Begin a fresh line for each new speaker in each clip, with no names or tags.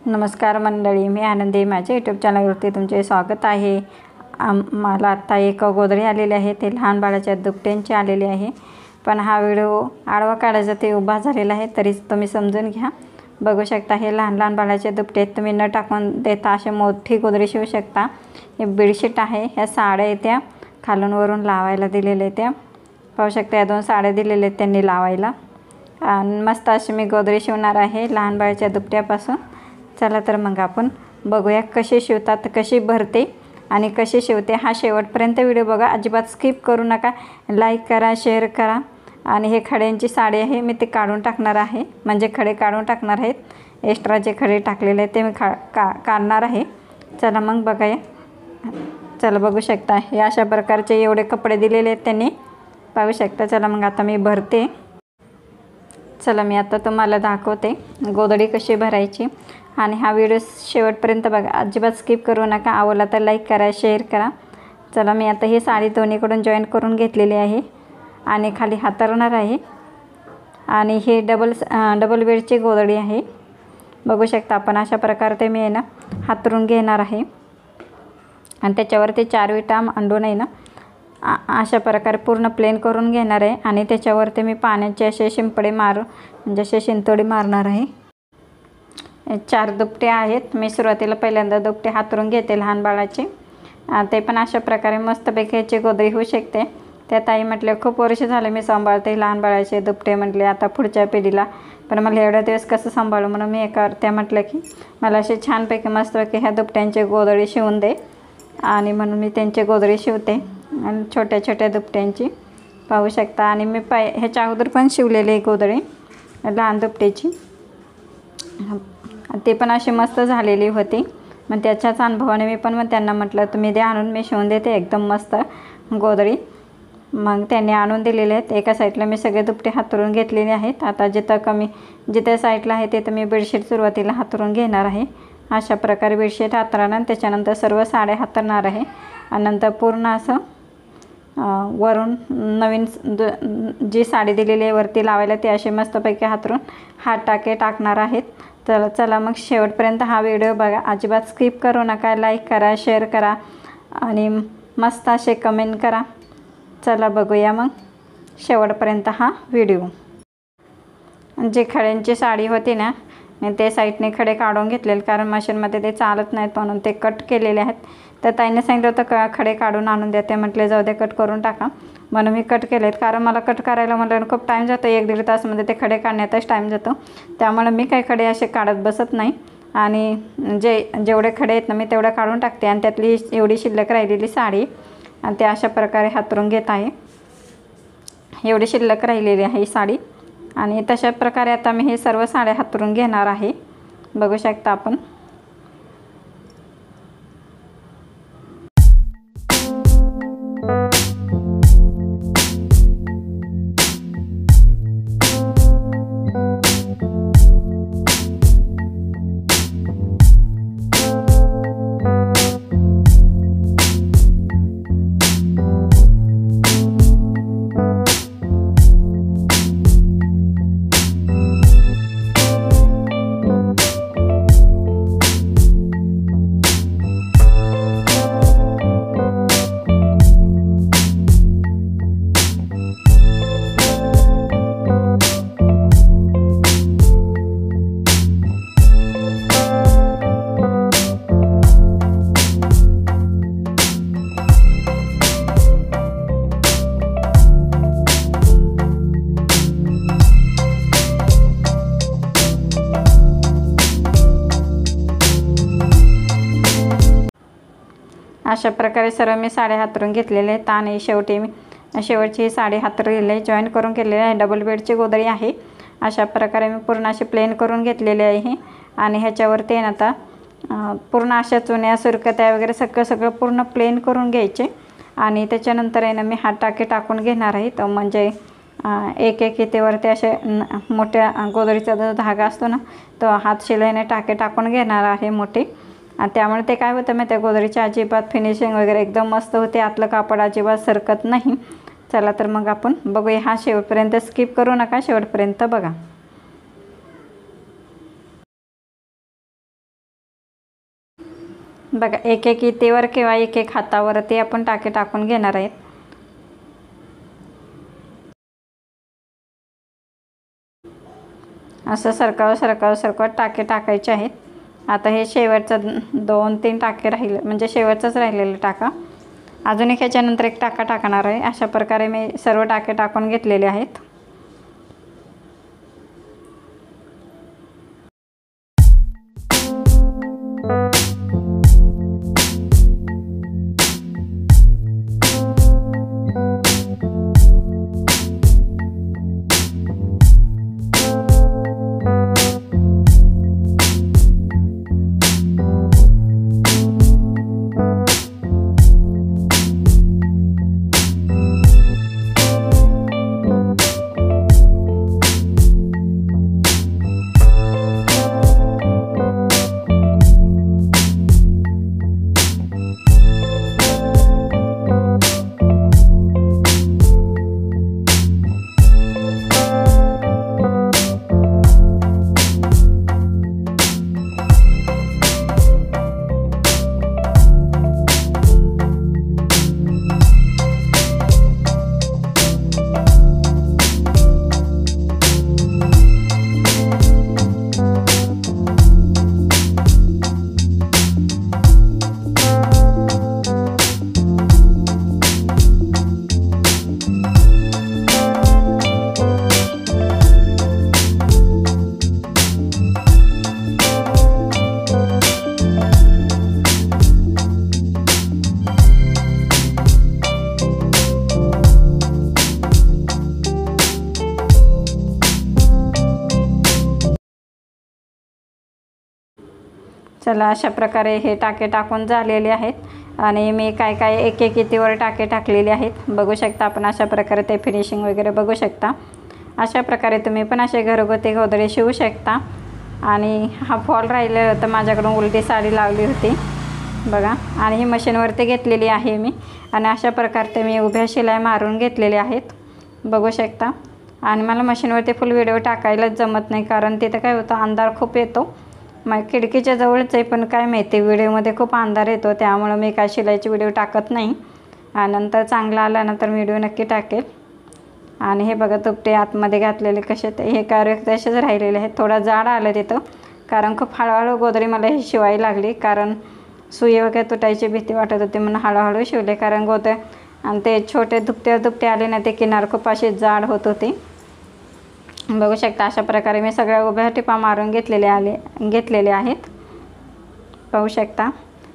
नमस्कार मंडळी, मी आनंदी. माझ्या यूट्यूब चॅनलवरती तुमचे स्वागत आहे. मला आत्ता एक गोधडी आलेली आहे, ते लहान बाळाच्या दुपट्यांची आलेली आहे. पण हा व्हिडिओ आडवा काढायचा ते उभा झालेला आहे, तरी तुम्ही समजून घ्या. बघू शकता हे लहान लहान बाळाचे दुपटे. तुम्ही न टाकून देता असे मोठी गोधडी शिवू शकता. हे बेडशीट आहे, ह्या साड्या आहेत त्या खालून वरून लावायला दिलेल्या आहेत. त्या पाहू शकता, या 2 साड्या दिलेल्या आहेत त्यांनी लावायला. आणि मस्त अशी मी गोधडी शिवणार आहे लहान बाळाच्या दुपट्यापासून. चला तर मग आपण बघूया कशी शिवतात, कशी भरते आणि कशी शिवते. हा शेवटपर्यंत व्हिडिओ बघा, अजिबात स्किप करू नका. लाईक करा, शेअर करा. आणि हे खड्यांची साडी आहे, मी ते काढून टाकणार आहे, म्हणजे खडे काढून टाकणार आहेत. एक्स्ट्रा जे खडे टाकलेले आहेत ते मी काढणार आहे. चला मग बघूया. चला बघू शकता, हे अशा प्रकारचे एवढे कपडे दिलेले आहेत त्यांनी, पाहू शकता. चला मग आता मी भरते. चला मी आता तुम्हाला दाखवते गोधडी कशी भरायची. आणि हा व्हिडिओ शेवटपर्यंत बघा, अजिबात स्किप करू नका. आवडला तर लाईक करा, शेअर करा. चला मी आता ही साडी दोन्हीकडून जॉईन करून घेतलेली आहे आणि खाली हातरणार आहे. आणि हे डबल बेडची गोधडी आहे, बघू शकता आपण. अशा प्रकारे ते मी आहे ना हातरून घेणार आहे आणि त्याच्यावरती 4 विटा मांडून आहे ना अशा प्रकारे पूर्ण प्लेन करून घेणार आहे. आणि त्याच्यावरती मी पाण्याचे असे शिंपडे म्हणजे असे शिंतोडे मारणार आहे. 4 दुपटे आहेत. मी सुरुवातीला पहिल्यांदा दुपटे हातरून घेते लहान बाळाचे. ते पण अशा प्रकारे मस्तपैकी ह्याची गोधडी होऊ शकते. त्या ताई म्हटले खूप वर्ष झाले मी सांभाळते लहान बाळाचे दुपटे, म्हटले आता पुढच्या पिढीला, पण मला एवढ्या दिवस कसं सांभाळू. म्हणून मी त्या म्हटलं की मला असे छानपैकी मस्तपैकी ह्या दुपट्यांचे गोधडी शिवून दे. आणि म्हणून मी त्यांची गोधडी शिवते आणि छोट्या छोट्या दुपट्यांची, पाहू शकता. आणि मी ह्याच्या अगोदर पण शिवलेली गोधडी लहान दुपट्याची, ते पण अशी मस्त झालेली होती. मग त्याच्याच अनुभवाने मी पण त्यांना म्हटलं तुम्ही द्या आणून, मी शिवून देते एकदम मस्त गोधडी. मग त्यांनी आणून दिलेले आहेत. एका साईडला मी सगळे दुपटे हातरून घेतलेले आहेत. आता जिथं साईडला आहे तिथं मी बेडशीट सुरुवातीला हातरून घेणार आहे. अशा प्रकारे बेडशीट हातरणार, त्याच्यानंतर सर्व साड्या हातरणार आहे. आणि नंतर पूर्ण असं वरून नवीन जी साडी दिलेली आहे वरती लावायला, ते असे मस्तपैकी हातरून हात टाकणार आहेत. चला मग शेवटपर्यंत हा व्हिडिओ बघा, अजिबात स्किप करू नका. लाईक करा, शेअर करा आणि मस्त असे कमेंट करा. चला बघूया मग शेवटपर्यंत हा व्हिडिओ. जे खड्यांची साडी होती ना, मी ते साईडने खडे काढून घेतलेले, कारण मशीनमध्ये ते चालत नाहीत म्हणून ते कट केलेले आहेत. तर ताईने सांगितलं होतं खडे काढून आणून द्या, ते म्हटले जाऊ दे कट करून टाका, म्हणून मी कट केले आहेत. कारण मला कट करायला म्हटलं खूप टाईम जातो, 1-1.5 तासमध्ये ते खडे काढण्यातच टाईम जातो. त्यामुळे मी काही खडे असे काढत बसत नाही. आणि जेवढे खडे आहेत ना मी तेवढे काढून टाकते. आणि त्यातली एवढी शिल्लक राहिलेली साडी आणि ते अशा प्रकारे हातरून घेत आहे. एवढी शिल्लक राहिलेली आहे ही साडी. आणि तशा प्रकारे आता मी हे सर्व साड्या हातरून घेणार आहे, बघू शकता आपण. अशा प्रकारे सर्व मी साड्या हातरून घेतलेले आहेत. आणि शेवटची साडी हातरलेली आहे, जॉईन करून केलेली आहे. डबल बेडची गोधडी आहे. अशा प्रकारे मी पूर्ण अशी प्लेन करून घेतलेली आहे. आणि ह्याच्यावरती आहे ना आता पूर्ण अशा चुन्या सुरकत्या वगैरे सगळं पूर्ण प्लेन करून घ्यायचे. आणि त्याच्यानंतर आहे ना मी हात टाकून घेणार आहे. तर म्हणजे एक इथेवरती असे मोठ्या गोधडीचा जो धागा असतो ना, तो हात शिलाईने टाकून घेणार आहे मोठे. आणि त्यामुळे ते काय होतं मग त्या गोधडीची अजिबात फिनिशिंग वगैरे एकदम मस्त होते, आतलं कापड अजिबात सरकत नाही. चला तर मग आपण बघूया. हा शेवटपर्यंत स्किप करू नका, शेवटपर्यंत बघा. बघा एक एक इतेवर किंवा एक एक हातावरती आपण टाके टाकून घेणार आहेत। असं सरकवत टाके टाकायचे आहेत। आता हे शेवटचं 2-3 टाके राहिले म्हणजे शेवटचंच राहिलेलं टाका। अजून एक ह्याच्यानंतर एक टाका टाकणार आहे। अशा प्रकारे मी सर्व टाके टाकून घेतलेले आहेत। चला अशा प्रकारे हे टाके टाकून झालेले आहेत आणि मी काय काय एक एक इतीवर टाके टाकलेले आहेत बघू शकता आपण। अशा प्रकारे ते फिनिशिंग वगैरे बघू शकता। अशा प्रकारे तुम्ही पण असे घरगुती गोधडी शिवू शकता। आणि हा फॉल राहिलेला होता माझ्याकडून, उलटी साडी लावली होती बघा, आणि ही मशीनवरती घेतलेली आहे मी। आणि अशा प्रकारे मी उभ्या शिलाई मारून घेतलेले आहेत बघू शकता। आणि मला मशीनवरती फुल व्हिडिओ टाकायलाच जमत नाही कारण तिथे काय होतं अंधार खूप येतो। मग खिडकीच्या जवळच आहे पण काय माहिती व्हिडिओमध्ये खूप अंधार येतो त्यामुळे मी काय शिलाईची व्हिडिओ टाकत नाही। आणि नंतर चांगला आल्यानंतर व्हिडिओ नक्की टाकेल। आणि हे बघा तुपटे आतमध्ये घातलेले कसे ते हे कार्य तसेच राहिलेले आहेत। थोडा जाड आलं तिथं कारण खूप हळूहळू गोधडी मला ही शिवायला लागली कारण सुई वगैरे तुटायची भीती वाटत होती म्हणून हळूहळू शिवले। कारण गोधडी आणि ते छोटे दुपटे आले ना ते किनार खूप असे जाड होत होते बघू शकता। अशा प्रकारे मी सगळ्या उभ्या टिपा मारून घेतलेले आहेत पाहू शकता।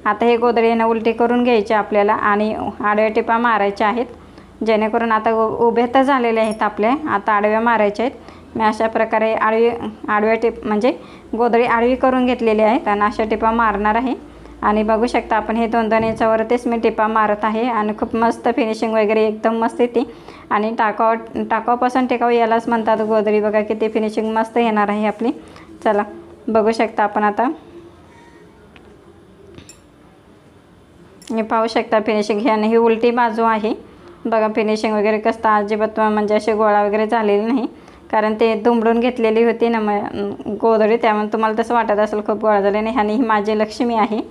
आता हे गोधडीने उलटी करून घ्यायची आपल्याला आणि आडव्या टिपा मारायच्या आहेत जेणेकरून आता उभे तर झालेले आहेत आपले, आता आडव्या मारायच्या आहेत। मी अशा प्रकारे आडव्या टिप म्हणजे गोधडी आडवी करून घेतलेली आहेत आणि अशा टिपा मारणार आहे। आणि बघू शकता आपण हे 2-2 इंचावरतीच मी टिपा मारत आहे आणि खूप मस्त फिनिशिंग वगैरे एकदम मस्त येते। आणि टाकावापासून टिकाऊ यालाच म्हणतात गोधडी। बघा किती फिनिशिंग मस्त येणार आहे आपली। चला बघू शकता आपण आता हे पाहू शकता फिनिशिंग हे आणि ही उलटी बाजू आहे बघा। फिनिशिंग वगैरे कसं अजिबात म्हणजे असे गोळा वगैरे झालेले नाही कारण ते दुमडून घेतलेली होती ना गोधडी त्यामुळे तुम्हाला तसं वाटत असेल खूप गोळा झाले नाही। आणि ही माझी लक्ष्मी आहे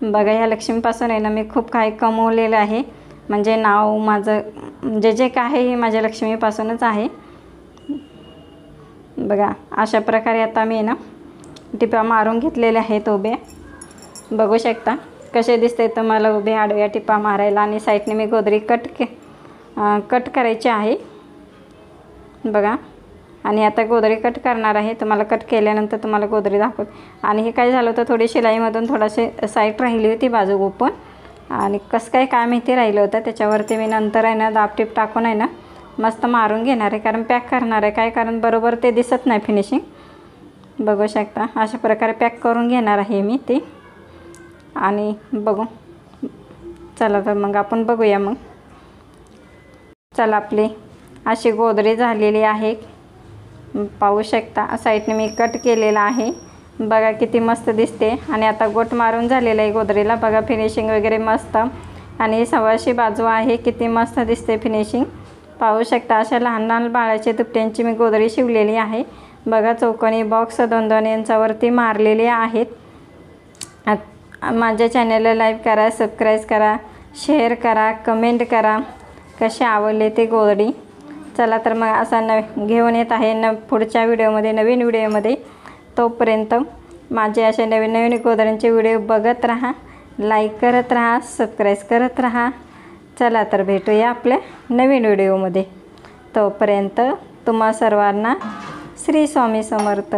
बघा। ह्या लक्ष्मीपासून आहे ना मी खूप काही कमवलेलं आहे म्हणजे नाव माझं जे काय आहे हे माझ्या लक्ष्मीपासूनच आहे बघा। अशा प्रकारे आता मी ना टिपा मारून घेतलेल्या आहेत उभे बघू शकता कसे दिसते तुम्हाला उभे आडव्या टिपा मारायला। आणि साईडने मी गोधडी कट करायची आहे बघा। आणि आता गोधडी कट करणार आहे, तुम्हाला कट केल्यानंतर तुम्हाला गोधडी दाखवते। आणि हे काय झालं होतं थोडी शिलाईमधून थोडीशी साईड राहिली होती बाजू ओपन आणि कसं काय माहिती राहिलं होतं त्याच्यावरती मी नंतर आहे ना दाब टिप टाकून आहे ना मस्त मारून घेणार आहे कारण पॅक करणार आहे काय कारण बरोबर ते दिसत नाही फिनिशिंग बघू शकता। अशा प्रकारे पॅक करून घेणार आहे मी ते आणि बघू चला तर मग आपण बघूया। मग चला आपली अशी गोधडी झालेली आहे पाहू शकता। साईडने मी कट केलेला आहे बघा किती मस्त दिसते। आणि आता गोट मारून झालेला आहे गोधडीला बघा फिनिशिंग वगैरे मस्त। आणि सव्वाशी बाजू आहे किती मस्त दिसते फिनिशिंग पाहू शकता। अशा लहान लहान बाळाच्या दुपट्यांची मी गोधडी शिवलेली आहे बघा। चौकोनी बॉक्स 2-2 इंचावरती मारलेले आहेत माझ्या चॅनलला लाईक करा, सबस्क्राईब करा, शेअर करा, कमेंट करा कसे आवडले ते गोधडी. चला तर मग असा घेऊन येत आहे पुढच्या व्हिडिओमध्ये, नवीन व्हिडिओमध्ये. तोपर्यंत माझे असे नवीन नवीन गोधड्यांचे व्हिडिओ बघत राहा, लाईक करत राहा, सबस्क्राईब करत राहा. चला तर भेटूया आपल्या नवीन व्हिडिओमध्ये. तोपर्यंत तुम्हा सर्वांना श्री स्वामी समर्थ.